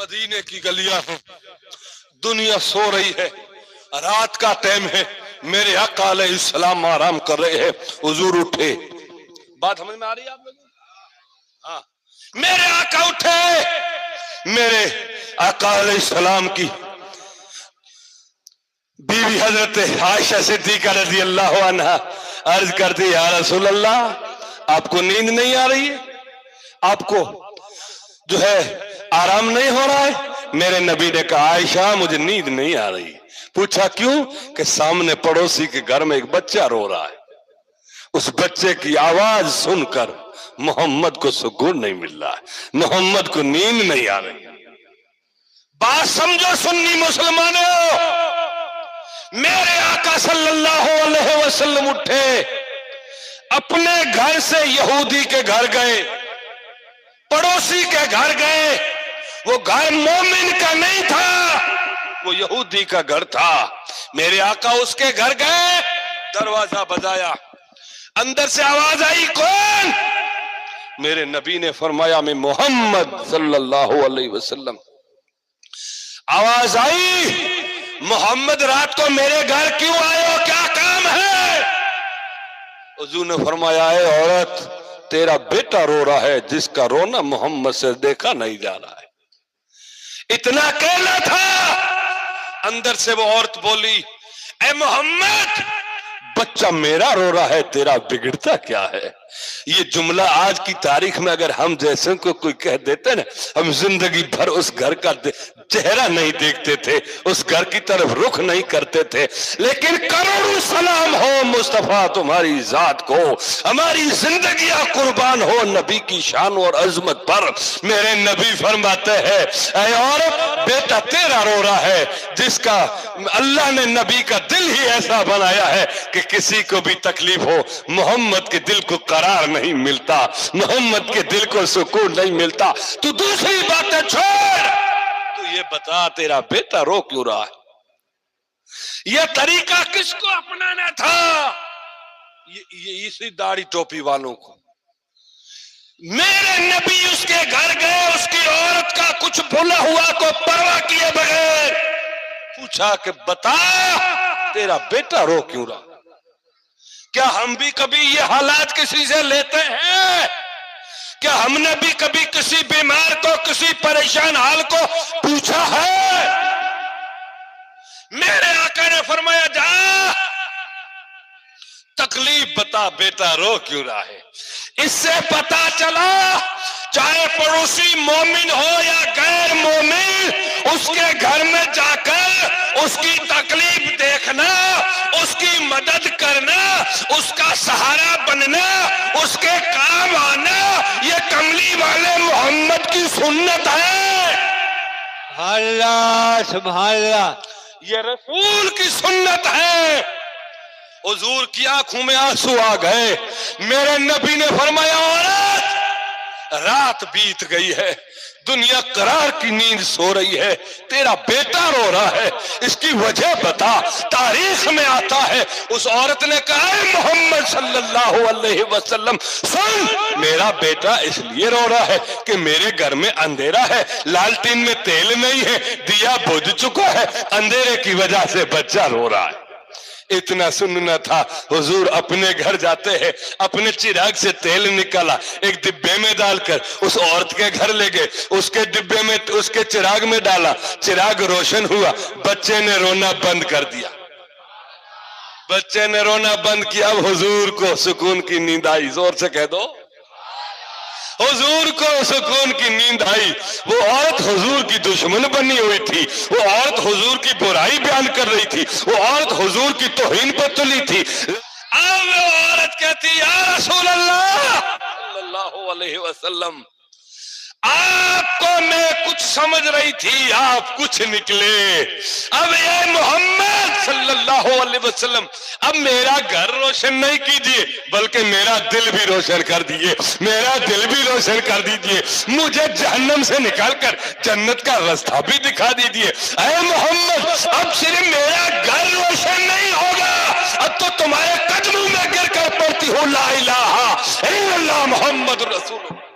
مدینے کی گلیاں ہیں، دنیا سو رہی ہے، رات کا ٹائم ہے، میرے آقا علیہ السلام آرام کر رہے ہیں، حضور اٹھے. بات سمجھ میں آ رہی ہے آپ لوگوں؟ ہاں، میرے آقا اٹھے، میرے آقا علیہ السلام کی بیوی حضرت عائشہ صدیقہ رضی اللہ عنہا عرض کرتی، یا رسول اللہ آپ کو نیند نہیں آ رہی ہے؟ آپ کو جو ہے آرام نہیں ہو رہا ہے؟ میرے نبی نے کہا، عائشہ مجھے نیند نہیں آ رہی. پوچھا کیوں؟ کہ سامنے پڑوسی کے گھر میں ایک بچہ رو رہا ہے، اس بچے کی آواز سن کر محمد کو سکون نہیں مل رہا ہے، محمد کو نیند نہیں آ رہی. بات سمجھو سنی مسلمانوں، میرے آقا صلی اللہ علیہ وسلم اٹھے، اپنے گھر سے یہودی کے گھر گئے، پڑوسی کے گھر گئے. وہ گھر مومن کا نہیں تھا، وہ یہودی کا گھر تھا. میرے آقا اس کے گھر گئے، دروازہ بجایا، اندر سے آواز آئی، کون؟ میرے نبی نے فرمایا، میں محمد صلی اللہ علیہ وسلم. آواز آئی، محمد رات کو میرے گھر کیوں آئے ہو، کیا کام ہے؟ حضور نے فرمایا، اے عورت، تیرا بیٹا رو رہا ہے جس کا رونا محمد سے دیکھا نہیں جا رہا ہے. اتنا کہنا تھا، اندر سے وہ عورت بولی، اے محمد، بچہ میرا رو رہا ہے، تیرا بگڑتا کیا ہے؟ یہ جملہ آج کی تاریخ میں اگر ہم جیسے کو کوئی کہہ دیتے نا، ہم زندگی بھر اس گھر کا چہرہ نہیں دیکھتے تھے، اس گھر کی طرف رخ نہیں کرتے تھے. لیکن کروڑوں سلام ہو مصطفیٰ تمہاری ذات کو، ہماری زندگیاں قربان ہو نبی کی شان اور عظمت پر. میرے نبی فرماتے ہیں، اے عورت، بیٹا تیرا رو رہا ہے جس کا اللہ نے نبی کا دل ہی ایسا بنایا ہے کہ کسی کو بھی تکلیف ہو، محمد کے دل کو قرار نہیں ملتا، محمد کے دل کو سکون نہیں ملتا. تو دوسری باتیں چھوڑ، تو یہ بتا تیرا بیٹا رو کیوں رہا ہے؟ یہ طریقہ کس کو اپنانا تھا؟ یہ اسی داڑھی ٹوپی والوں کو. میرے نبی اس کے گھر گئے، اس کی عورت کا کچھ بھلا ہوا کو پرواہ کیے بغیر پوچھا کہ بتا تیرا بیٹا رو کیوں رہا؟ کیا ہم بھی کبھی یہ حالات کسی سے لیتے ہیں؟ کیا ہم نے بھی کبھی کسی بیمار کو، کسی پریشان حال کو پوچھا ہے؟ میرے آقا نے فرمایا، جا تکلیف بتا، بیٹا رو کیوں رہا ہے. اس سے پتا چلا چاہے پڑوسی مومن ہو یا غیر مومن، اس کے گھر میں جا کر اس کی تکلیف دیکھنا، اس کی مدد کرنا، اس کا سہارا بننا، اس کے کام آنا، یہ کملی والے محمد کی سنت ہے. اللہ سبحان اللہ، یہ رسول کی سنت ہے. حضور کی آنکھوں میں آنسو آ گئے. میرے نبی نے فرمایا، عورت، رات بیت گئی ہے، دنیا قرار کی نیند سو رہی ہے، تیرا بیٹا رو رہا ہے، اس کی وجہ بتا. تاریخ میں آتا ہے اس عورت نے کہا، اے محمد صلی اللہ علیہ وسلم سن، میرا بیٹا اس لیے رو رہا ہے کہ میرے گھر میں اندھیرا ہے، لالٹین میں تیل نہیں ہے، دیا بجھ چکا ہے، اندھیرے کی وجہ سے بچہ رو رہا ہے. اتنا سننا تھا. حضور اپنے گھر جاتے ہیں، اپنے چراغ سے تیل نکالا، ایک ڈبے میں ڈال کر اس عورت کے گھر لے گئے، اس کے ڈبے میں، اس کے چراغ میں ڈالا، چراغ روشن ہوا، بچے نے رونا بند کر دیا. بچے نے رونا بند کیا. اب حضور کو سکون کی نیند آئی. زور سے کہہ دو، حضور کو سکون کی نیند آئی. وہ عورت حضور کی دشمن بنی ہوئی تھی، وہ عورت حضور کی برائی بیان کر رہی تھی، وہ عورت حضور کی توہین پر تلی تھی. اب وہ عورت کہتی، یا رسول اللہ صلی اللہ علیہ وسلم، آپ کو میں کچھ سمجھ رہی تھی، آپ کچھ نکلے. اب اے محمد صلی اللہ علیہ وسلم، اب میرا گھر روشن نہیں کیجئے بلکہ میرا دل بھی روشن کر دیجئے، میرا دل بھی روشن کر دیجئے، مجھے جہنم سے نکال کر جنت کا راستہ بھی دکھا دیجئے. اے محمد، اب صرف میرا گھر روشن نہیں ہوگا، اب تو تمہارے قدموں میں گر کر پڑھتی ہوں لا الہ الا اللہ محمد رسول اللہ.